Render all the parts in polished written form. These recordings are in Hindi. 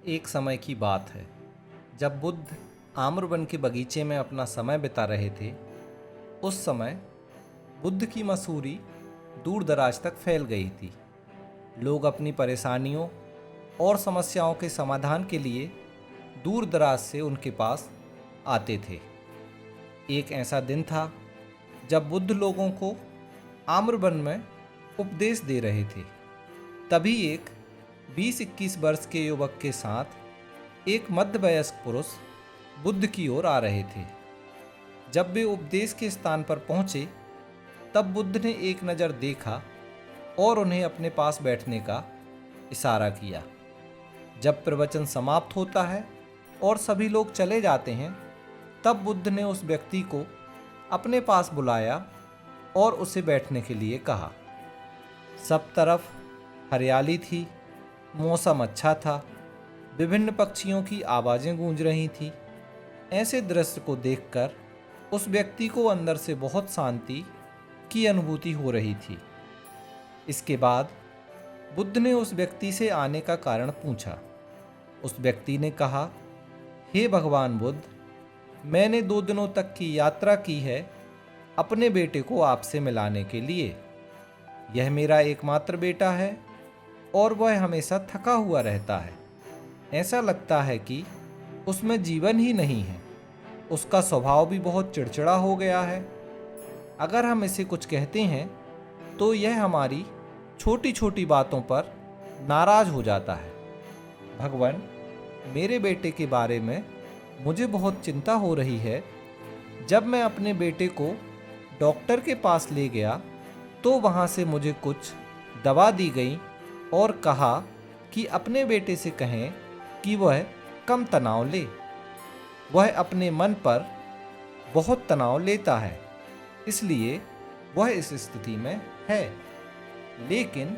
एक समय की बात है जब बुद्ध आम्रवन के बगीचे में अपना समय बिता रहे थे। उस समय बुद्ध की मशहूरी दूर दराज तक फैल गई थी। लोग अपनी परेशानियों और समस्याओं के समाधान के लिए दूर दराज से उनके पास आते थे। एक ऐसा दिन था जब बुद्ध लोगों को आम्रवन में उपदेश दे रहे थे। तभी एक 20-21 वर्ष के युवक के साथ एक मध्यवयस्क पुरुष बुद्ध की ओर आ रहे थे। जब वे उपदेश के स्थान पर पहुंचे तब बुद्ध ने एक नज़र देखा और उन्हें अपने पास बैठने का इशारा किया। जब प्रवचन समाप्त होता है और सभी लोग चले जाते हैं तब बुद्ध ने उस व्यक्ति को अपने पास बुलाया और उसे बैठने के लिए कहा। सब तरफ हरियाली थी, मौसम अच्छा था, विभिन्न पक्षियों की आवाज़ें गूंज रही थीं। ऐसे दृश्य को देखकर उस व्यक्ति को अंदर से बहुत शांति की अनुभूति हो रही थी। इसके बाद बुद्ध ने उस व्यक्ति से आने का कारण पूछा। उस व्यक्ति ने कहा, हे भगवान बुद्ध, मैंने 2 दिनों तक की यात्रा की है अपने बेटे को आपसे मिलाने के लिए। यह मेरा एकमात्र बेटा है और वह हमेशा थका हुआ रहता है। ऐसा लगता है कि उसमें जीवन ही नहीं है। उसका स्वभाव भी बहुत चिड़चिड़ा हो गया है। अगर हम इसे कुछ कहते हैं तो यह हमारी छोटी छोटी बातों पर नाराज हो जाता है। भगवान, मेरे बेटे के बारे में मुझे बहुत चिंता हो रही है। जब मैं अपने बेटे को डॉक्टर के पास ले गया तो वहाँ से मुझे कुछ दवा दी गई और कहा कि अपने बेटे से कहें कि वह कम तनाव ले। वह अपने मन पर बहुत तनाव लेता है, इसलिए वह इस स्थिति में है। लेकिन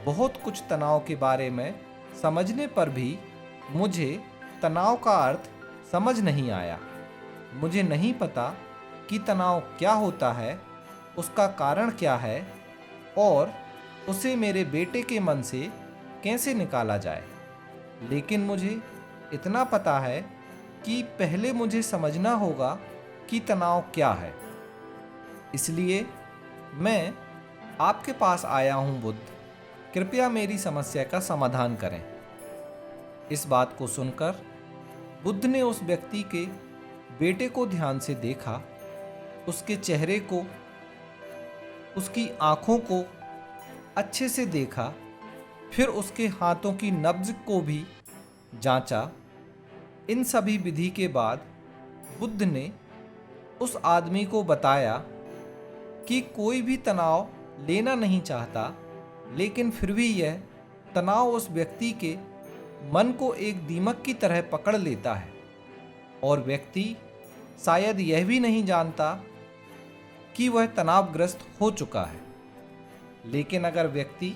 बहुत कुछ तनाव के बारे में समझने पर भी मुझे तनाव का अर्थ समझ नहीं आया। मुझे नहीं पता कि तनाव क्या होता है, उसका कारण क्या है और उसे मेरे बेटे के मन से कैसे निकाला जाए। लेकिन मुझे इतना पता है कि पहले मुझे समझना होगा कि तनाव क्या है। इसलिए मैं आपके पास आया हूँ बुद्ध, कृपया मेरी समस्या का समाधान करें। इस बात को सुनकर बुद्ध ने उस व्यक्ति के बेटे को ध्यान से देखा, उसके चेहरे को, उसकी आँखों को अच्छे से देखा, फिर उसके हाथों की नब्ज को भी जांचा। इन सभी विधि के बाद बुद्ध ने उस आदमी को बताया कि कोई भी तनाव लेना नहीं चाहता, लेकिन फिर भी यह तनाव उस व्यक्ति के मन को एक दीमक की तरह पकड़ लेता है और व्यक्ति शायद यह भी नहीं जानता कि वह तनावग्रस्त हो चुका है। लेकिन अगर व्यक्ति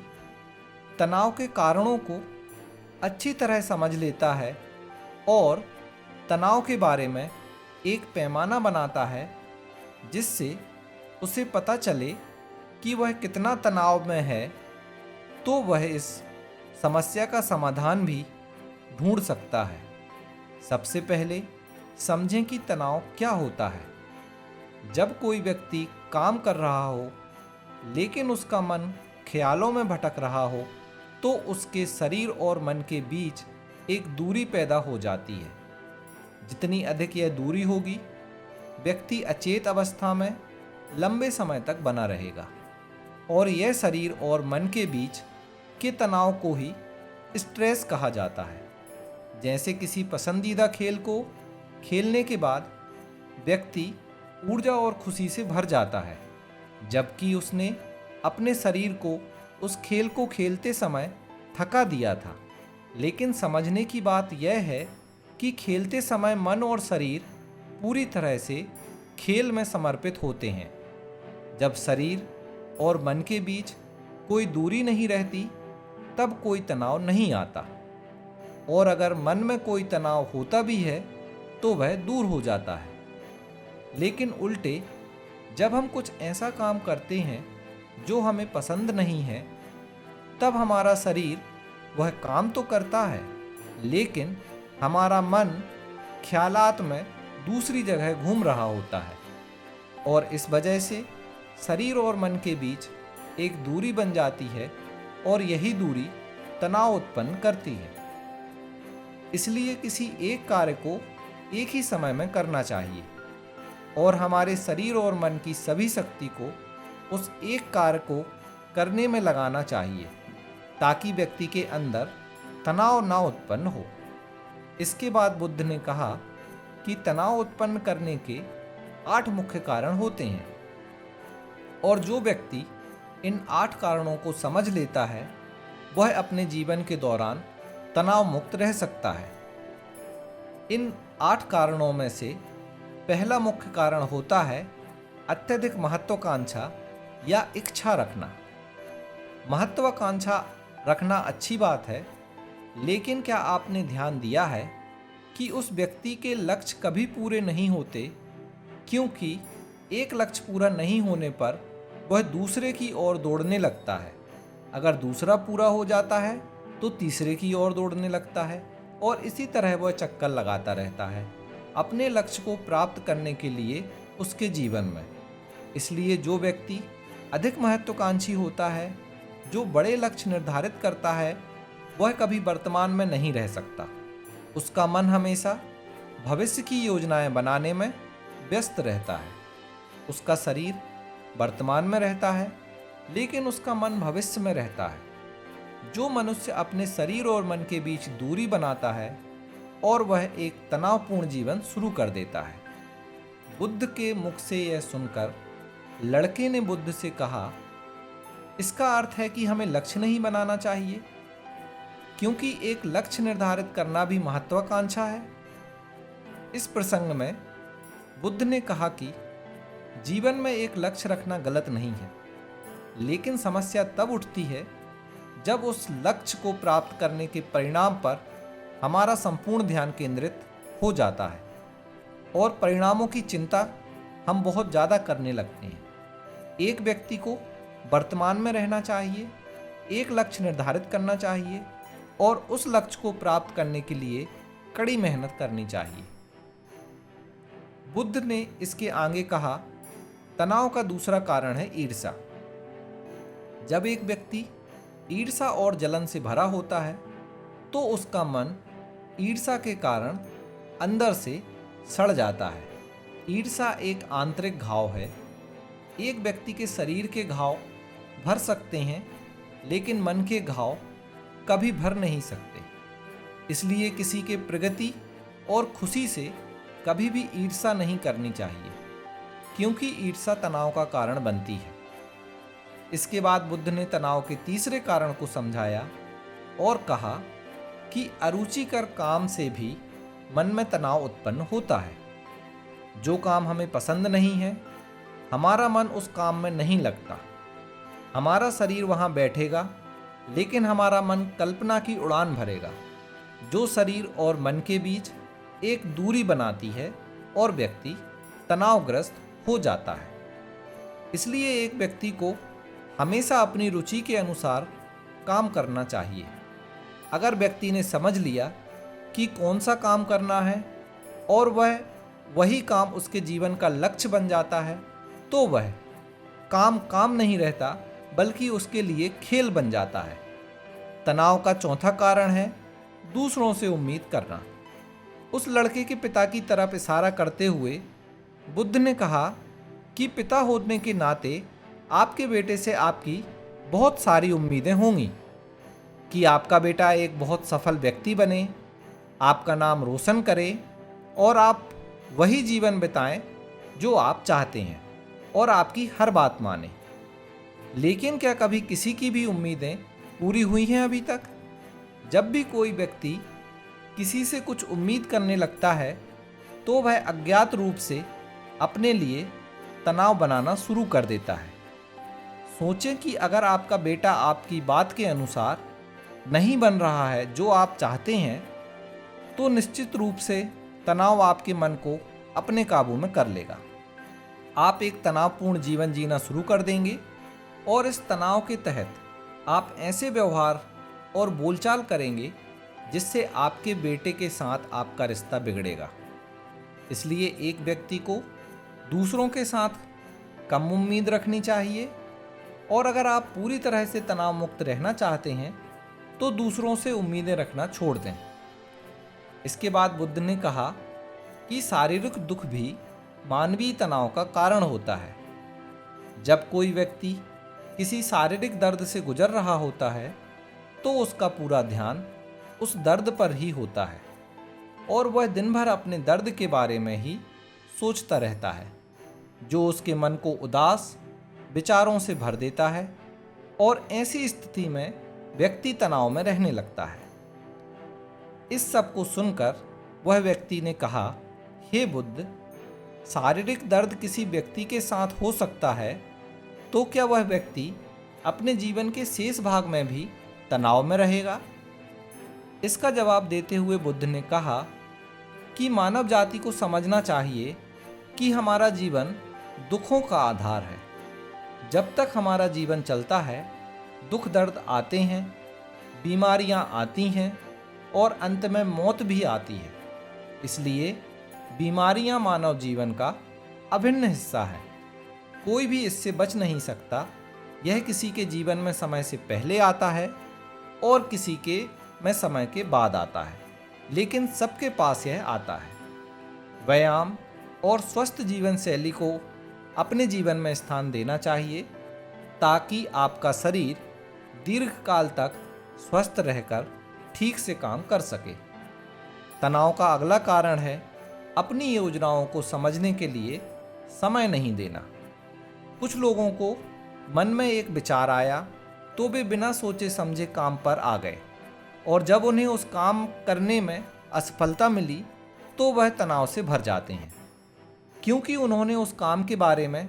तनाव के कारणों को अच्छी तरह समझ लेता है और तनाव के बारे में एक पैमाना बनाता है जिससे उसे पता चले कि वह कितना तनाव में है, तो वह इस समस्या का समाधान भी ढूंढ सकता है। सबसे पहले समझें कि तनाव क्या होता है। जब कोई व्यक्ति काम कर रहा हो लेकिन उसका मन ख्यालों में भटक रहा हो तो उसके शरीर और मन के बीच एक दूरी पैदा हो जाती है। जितनी अधिक यह दूरी होगी, व्यक्ति अचेत अवस्था में लंबे समय तक बना रहेगा और यह शरीर और मन के बीच के तनाव को ही स्ट्रेस कहा जाता है। जैसे किसी पसंदीदा खेल को खेलने के बाद व्यक्ति ऊर्जा और खुशी से भर जाता है, जबकि उसने अपने शरीर को उस खेल को खेलते समय थका दिया था। लेकिन समझने की बात यह है कि खेलते समय मन और शरीर पूरी तरह से खेल में समर्पित होते हैं। जब शरीर और मन के बीच कोई दूरी नहीं रहती तब कोई तनाव नहीं आता, और अगर मन में कोई तनाव होता भी है तो वह दूर हो जाता है। लेकिन उल्टे, जब हम कुछ ऐसा काम करते हैं जो हमें पसंद नहीं है, तब हमारा शरीर वह काम तो करता है लेकिन हमारा मन ख्यालात में दूसरी जगह घूम रहा होता है और इस वजह से शरीर और मन के बीच एक दूरी बन जाती है और यही दूरी तनाव उत्पन्न करती है। इसलिए किसी एक कार्य को एक ही समय में करना चाहिए और हमारे शरीर और मन की सभी शक्ति को उस एक कार्य को करने में लगाना चाहिए ताकि व्यक्ति के अंदर तनाव ना उत्पन्न हो। इसके बाद बुद्ध ने कहा कि तनाव उत्पन्न करने के 8 मुख्य कारण होते हैं और जो व्यक्ति इन 8 कारणों को समझ लेता है वह अपने जीवन के दौरान तनाव मुक्त रह सकता है। इन 8 कारणों में से पहला मुख्य कारण होता है अत्यधिक महत्वाकांक्षा या इच्छा रखना। महत्वाकांक्षा रखना अच्छी बात है, लेकिन क्या आपने ध्यान दिया है कि उस व्यक्ति के लक्ष्य कभी पूरे नहीं होते, क्योंकि एक लक्ष्य पूरा नहीं होने पर वह दूसरे की ओर दौड़ने लगता है। अगर दूसरा पूरा हो जाता है तो तीसरे की ओर दौड़ने लगता है और इसी तरह वह चक्कर लगाता रहता है अपने लक्ष्य को प्राप्त करने के लिए उसके जीवन में। इसलिए जो व्यक्ति अधिक महत्वाकांक्षी होता है, जो बड़े लक्ष्य निर्धारित करता है, वह कभी वर्तमान में नहीं रह सकता। उसका मन हमेशा भविष्य की योजनाएं बनाने में व्यस्त रहता है। उसका शरीर वर्तमान में रहता है, लेकिन उसका मन भविष्य में रहता है। जो मनुष्य अपने शरीर और मन के बीच दूरी बनाता है और वह एक तनावपूर्ण जीवन शुरू कर देता है। बुद्ध के मुख से यह सुनकर लड़के ने बुद्ध से कहा, इसका अर्थ है कि हमें लक्ष्य नहीं बनाना चाहिए, क्योंकि एक लक्ष्य निर्धारित करना भी महत्वाकांक्षा है। इस प्रसंग में बुद्ध ने कहा कि जीवन में एक लक्ष्य रखना गलत नहीं है, लेकिन समस्या तब उठती है जब उस लक्ष्य को प्राप्त करने के परिणाम पर हमारा संपूर्ण ध्यान केंद्रित हो जाता है और परिणामों की चिंता हम बहुत ज़्यादा करने लगते हैं। एक व्यक्ति को वर्तमान में रहना चाहिए, एक लक्ष्य निर्धारित करना चाहिए और उस लक्ष्य को प्राप्त करने के लिए कड़ी मेहनत करनी चाहिए। बुद्ध ने इसके आगे कहा, तनाव का दूसरा कारण है ईर्ष्या। जब एक व्यक्ति ईर्ष्या और जलन से भरा होता है तो उसका मन ईर्ष्या के कारण अंदर से सड़ जाता है। ईर्ष्या एक आंतरिक घाव है। एक व्यक्ति के शरीर के घाव भर सकते हैं, लेकिन मन के घाव कभी भर नहीं सकते। इसलिए किसी के प्रगति और खुशी से कभी भी ईर्ष्या नहीं करनी चाहिए, क्योंकि ईर्ष्या तनाव का कारण बनती है। इसके बाद बुद्ध ने तनाव के तीसरे कारण को समझाया और कहा कि अरुचिकर काम से भी मन में तनाव उत्पन्न होता है। जो काम हमें पसंद नहीं है, हमारा मन उस काम में नहीं लगता। हमारा शरीर वहाँ बैठेगा, लेकिन हमारा मन कल्पना की उड़ान भरेगा, जो शरीर और मन के बीच एक दूरी बनाती है और व्यक्ति तनावग्रस्त हो जाता है। इसलिए एक व्यक्ति को हमेशा अपनी रुचि के अनुसार काम करना चाहिए। अगर व्यक्ति ने समझ लिया कि कौन सा काम करना है और वह वही काम उसके जीवन का लक्ष्य बन जाता है, तो वह काम काम नहीं रहता, बल्कि उसके लिए खेल बन जाता है। तनाव का चौथा कारण है दूसरों से उम्मीद करना। उस लड़के के पिता की तरफ इशारा करते हुए बुद्ध ने कहा कि पिता होने के नाते आपके बेटे से आपकी बहुत सारी उम्मीदें होंगी कि आपका बेटा एक बहुत सफल व्यक्ति बने, आपका नाम रोशन करे और आप वही जीवन बिताएं जो आप चाहते हैं और आपकी हर बात माने। लेकिन क्या कभी किसी की भी उम्मीदें पूरी हुई हैं अभी तक? जब भी कोई व्यक्ति किसी से कुछ उम्मीद करने लगता है तो वह अज्ञात रूप से अपने लिए तनाव बनाना शुरू कर देता है। सोचें कि अगर आपका बेटा आपकी बात के अनुसार नहीं बन रहा है जो आप चाहते हैं, तो निश्चित रूप से तनाव आपके मन को अपने काबू में कर लेगा। आप एक तनावपूर्ण जीवन जीना शुरू कर देंगे और इस तनाव के तहत आप ऐसे व्यवहार और बोलचाल करेंगे जिससे आपके बेटे के साथ आपका रिश्ता बिगड़ेगा। इसलिए एक व्यक्ति को दूसरों के साथ कम उम्मीद रखनी चाहिए, और अगर आप पूरी तरह से तनाव मुक्त रहना चाहते हैं तो दूसरों से उम्मीदें रखना छोड़ दें। इसके बाद बुद्ध ने कहा कि शारीरिक दुख भी मानवीय तनाव का कारण होता है। जब कोई व्यक्ति किसी शारीरिक दर्द से गुजर रहा होता है तो उसका पूरा ध्यान उस दर्द पर ही होता है और वह दिन भर अपने दर्द के बारे में ही सोचता रहता है, जो उसके मन को उदास विचारों से भर देता है, और ऐसी स्थिति में व्यक्ति तनाव में रहने लगता है। इस सब को सुनकर वह व्यक्ति ने कहा, हे बुद्ध, शारीरिक दर्द किसी व्यक्ति के साथ हो सकता है, तो क्या वह व्यक्ति अपने जीवन के शेष भाग में भी तनाव में रहेगा? इसका जवाब देते हुए बुद्ध ने कहा कि मानव जाति को समझना चाहिए कि हमारा जीवन दुखों का आधार है। जब तक हमारा जीवन चलता है, दुख दर्द आते हैं, बीमारियां आती हैं और अंत में मौत भी आती है। इसलिए बीमारियां मानव जीवन का अभिन्न हिस्सा है। कोई भी इससे बच नहीं सकता। यह किसी के जीवन में समय से पहले आता है और किसी के में समय के बाद आता है, लेकिन सबके पास यह आता है। व्यायाम और स्वस्थ जीवन शैली को अपने जीवन में स्थान देना चाहिए ताकि आपका शरीर दीर्घकाल तक स्वस्थ रहकर ठीक से काम कर सके। तनाव का अगला कारण है अपनी योजनाओं को समझने के लिए समय नहीं देना। कुछ लोगों को मन में एक विचार आया तो वे बिना सोचे समझे काम पर आ गए, और जब उन्हें उस काम करने में असफलता मिली तो वह तनाव से भर जाते हैं, क्योंकि उन्होंने उस काम के बारे में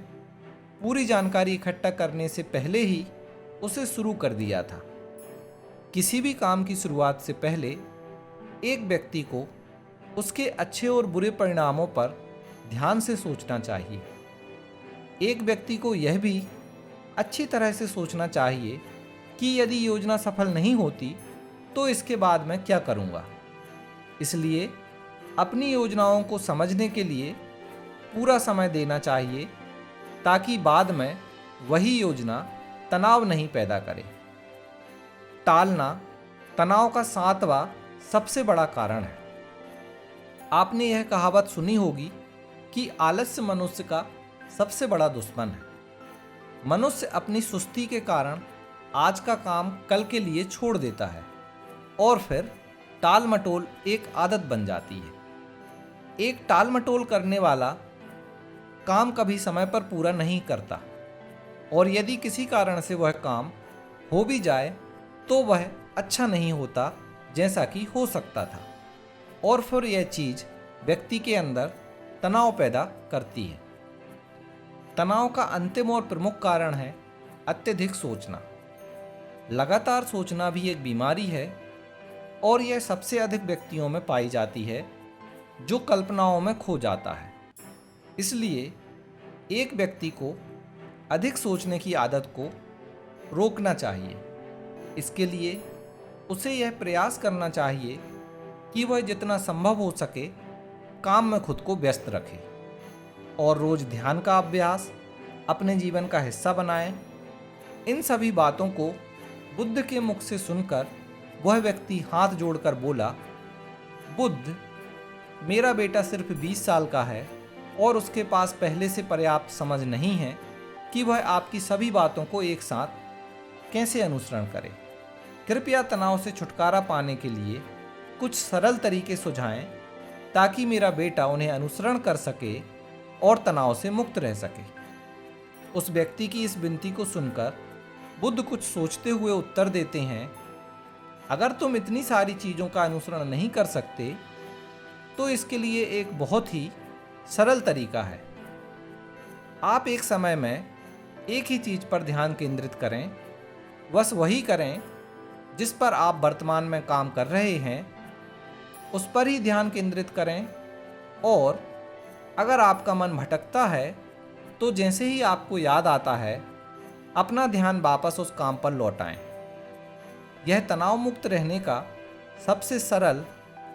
पूरी जानकारी इकट्ठा करने से पहले ही उसे शुरू कर दिया था। किसी भी काम की शुरुआत से पहले एक व्यक्ति को उसके अच्छे और बुरे परिणामों पर ध्यान से सोचना चाहिए। एक व्यक्ति को यह भी अच्छी तरह से सोचना चाहिए कि यदि योजना सफल नहीं होती तो इसके बाद मैं क्या करूंगा। इसलिए अपनी योजनाओं को समझने के लिए पूरा समय देना चाहिए ताकि बाद में वही योजना तनाव नहीं पैदा करे। टालना तनाव का 7वां सबसे बड़ा कारण है। आपने यह कहावत सुनी होगी कि आलस्य मनुष्य का सबसे बड़ा दुश्मन है। मनुष्य अपनी सुस्ती के कारण आज का काम कल के लिए छोड़ देता है और फिर टाल मटोल एक आदत बन जाती है। एक टाल मटोल करने वाला काम कभी समय पर पूरा नहीं करता, और यदि किसी कारण से वह काम हो भी जाए तो वह अच्छा नहीं होता जैसा कि हो सकता था, और फिर यह चीज व्यक्ति के अंदर तनाव पैदा करती है। तनाव का अंतिम और प्रमुख कारण है अत्यधिक सोचना। लगातार सोचना भी एक बीमारी है, और यह सबसे अधिक व्यक्तियों में पाई जाती है जो कल्पनाओं में खो जाता है। इसलिए एक व्यक्ति को अधिक सोचने की आदत को रोकना चाहिए। इसके लिए उसे यह प्रयास करना चाहिए कि वह जितना संभव हो सके काम में खुद को व्यस्त रखे और रोज ध्यान का अभ्यास अपने जीवन का हिस्सा बनाएं। इन सभी बातों को बुद्ध के मुख से सुनकर वह व्यक्ति हाथ जोड़कर बोला, बुद्ध, मेरा बेटा सिर्फ 20 साल का है और उसके पास पहले से पर्याप्त समझ नहीं है कि वह आपकी सभी बातों को एक साथ कैसे अनुसरण करे। कृपया तनाव से छुटकारा पाने के लिए कुछ सरल तरीके सुझाएं ताकि मेरा बेटा उन्हें अनुसरण कर सके और तनाव से मुक्त रह सके। उस व्यक्ति की इस विनती को सुनकर बुद्ध कुछ सोचते हुए उत्तर देते हैं, अगर तुम इतनी सारी चीज़ों का अनुसरण नहीं कर सकते तो इसके लिए एक बहुत ही सरल तरीका है। आप एक समय में एक ही चीज़ पर ध्यान केंद्रित करें, बस वही करें जिस पर आप वर्तमान में काम कर रहे हैं, उस पर ही ध्यान केंद्रित करें, और अगर आपका मन भटकता है तो जैसे ही आपको याद आता है अपना ध्यान वापस उस काम पर लौटाएं। यह तनाव मुक्त रहने का सबसे सरल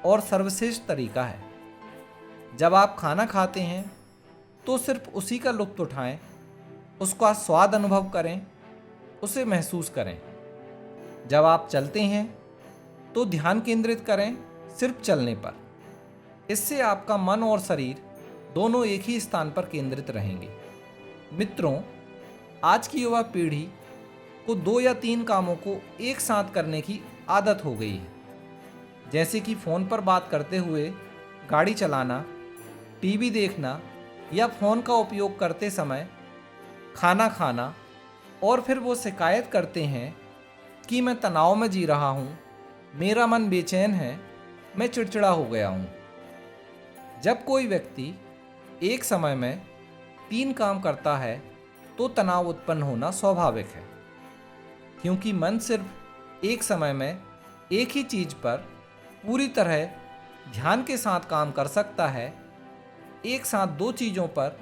और सर्वश्रेष्ठ तरीका है। जब आप खाना खाते हैं तो सिर्फ उसी का लुत्फ उठाएं, उसका स्वाद अनुभव करें, उसे महसूस करें। जब आप चलते हैं तो ध्यान केंद्रित करें सिर्फ चलने पर। इससे आपका मन और शरीर दोनों एक ही स्थान पर केंद्रित रहेंगे। मित्रों, आज की युवा पीढ़ी को 2 या 3 कामों को एक साथ करने की आदत हो गई है, जैसे कि फ़ोन पर बात करते हुए गाड़ी चलाना, टीवी देखना या फ़ोन का उपयोग करते समय खाना खाना। और फिर वो शिकायत करते हैं कि मैं तनाव में जी रहा हूँ, मेरा मन बेचैन है, मैं चिड़चिड़ा हो गया हूँ। जब कोई व्यक्ति एक समय में 3 काम करता है तो तनाव उत्पन्न होना स्वाभाविक है, क्योंकि मन सिर्फ एक समय में एक ही चीज पर पूरी तरह ध्यान के साथ काम कर सकता है। एक साथ 2 चीज़ों पर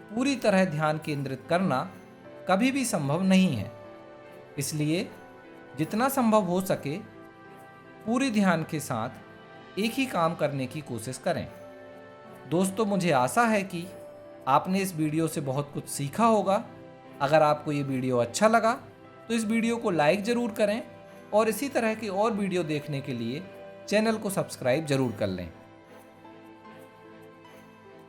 पूरी तरह ध्यान केंद्रित करना कभी भी संभव नहीं है। इसलिए जितना संभव हो सके पूरी ध्यान के साथ एक ही काम करने की कोशिश करें। दोस्तों, मुझे आशा है कि आपने इस वीडियो से बहुत कुछ सीखा होगा। अगर आपको ये वीडियो अच्छा लगा तो इस वीडियो को लाइक ज़रूर करें और इसी तरह की और वीडियो देखने के लिए चैनल को सब्सक्राइब ज़रूर कर लें।